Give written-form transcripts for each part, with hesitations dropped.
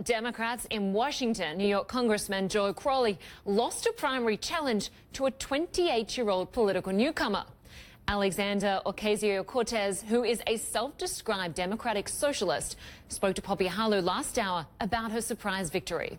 Democrats in Washington, New York Congressman Joe Crowley lost a primary challenge to a 28-year-old political newcomer. Alexandria Ocasio-Cortez, who is a self-described Democratic Socialist, spoke to Poppy Harlow last hour about her surprise victory.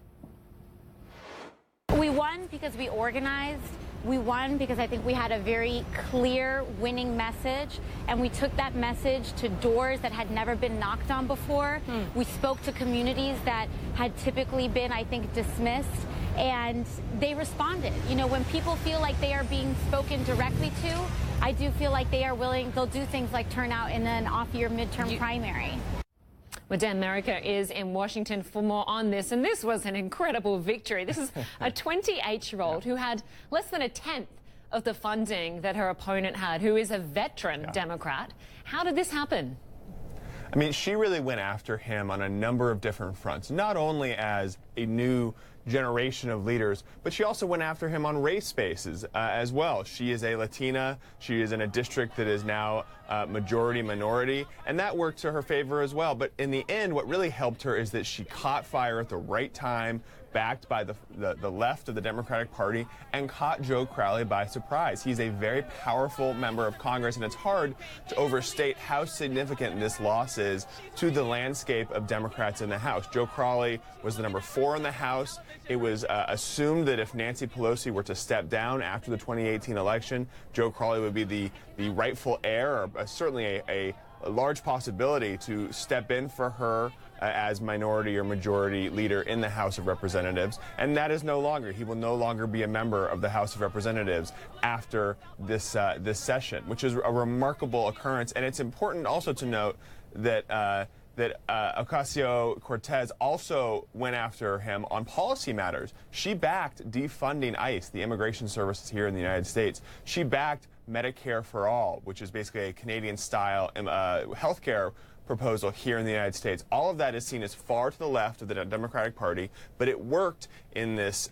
We won because we organized. We won because I think we had a very clear winning message, and we took that message to doors that had never been knocked on before. We spoke to communities that had typically been, I think, dismissed, and they responded. You know, when people feel like they are being spoken directly to, I do feel like they are willing, they'll do things like turn out in an off-year midterm primary. Well, Dan America is in Washington for more on this, and this was an incredible victory. This is a 28-year-old who had less than a tenth of the funding that her opponent had, who is a veteran Democrat. How did this happen? I mean, she really went after him on a number of different fronts, not only as a new generation of leaders, but she also went after him on race bases as well. She is a Latina. She is in a district that is now majority minority, and that worked to her favor as well. But in the end, what really helped her is that she caught fire at the right time, backed by the left of the Democratic Party, and caught Joe Crowley by surprise. He's a very powerful member of Congress, and it's hard to overstate how significant this loss is to the landscape of Democrats in the House. Joe Crowley was the number 4 in the House. It was assumed that if Nancy Pelosi were to step down after the 2018 election, Joe Crowley would be the rightful heir, or certainly a large possibility to step in for her as minority or majority leader in the House of Representatives. And that is no longer. He will no longer be a member of the House of Representatives after this session, which is a remarkable occurrence. And it's important also to note that Ocasio-Cortez also went after him on policy matters. She backed defunding ICE, the immigration services here in the United States. She backed Medicare for All, which is basically a Canadian-style health care proposal here in the United States. All of that is seen as far to the left of the Democratic Party, but it worked in this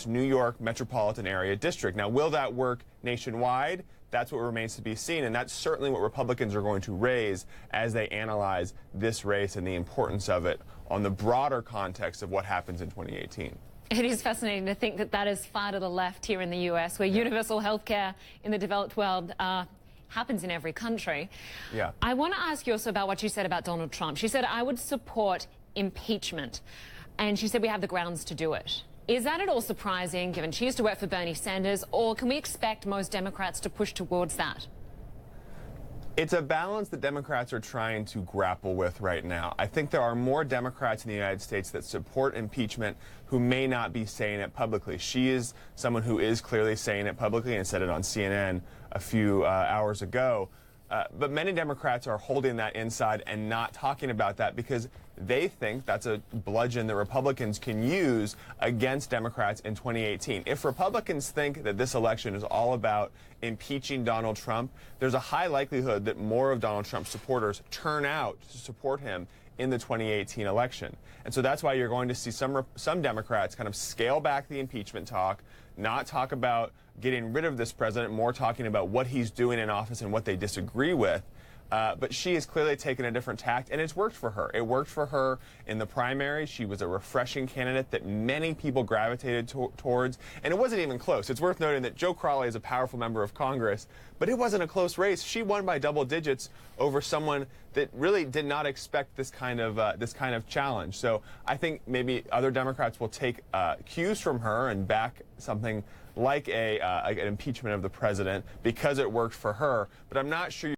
New York metropolitan area district. Now, will that work nationwide? That's what remains to be seen, and that's certainly what Republicans are going to raise as they analyze this race and the importance of it on the broader context of what happens in 2018. It is fascinating to think that that is far to the left here in the U.S., where universal health care in the developed world happens in every country. I want to ask you also about what you said about Donald Trump. She said, I would support impeachment. And she said we have the grounds to do it. Is that at all surprising, given she used to work for Bernie Sanders, or can we expect most Democrats to push towards that? It's a balance that Democrats are trying to grapple with right now. I think there are more Democrats in the United States that support impeachment who may not be saying it publicly. She is someone who is clearly saying it publicly and said it on CNN a few hours ago. But many Democrats are holding that inside and not talking about that because they think that's a bludgeon that Republicans can use against Democrats in 2018. If Republicans think that this election is all about impeaching Donald Trump, there's a high likelihood that more of Donald Trump's supporters turn out to support him in the 2018 election. And so that's why you're going to see some Democrats kind of scale back the impeachment talk, not talk about getting rid of this president, more talking about what he's doing in office and what they disagree with. But she has clearly taken a different tact, and it's worked for her. It worked for her in the primary. She was a refreshing candidate that many people gravitated towards, and it wasn't even close. It's worth noting that Joe Crowley is a powerful member of Congress, but it wasn't a close race. She won by double digits over someone that really did not expect this kind of challenge. So I think maybe other Democrats will take cues from her and back something like an impeachment of the president because it worked for her. But I'm not sure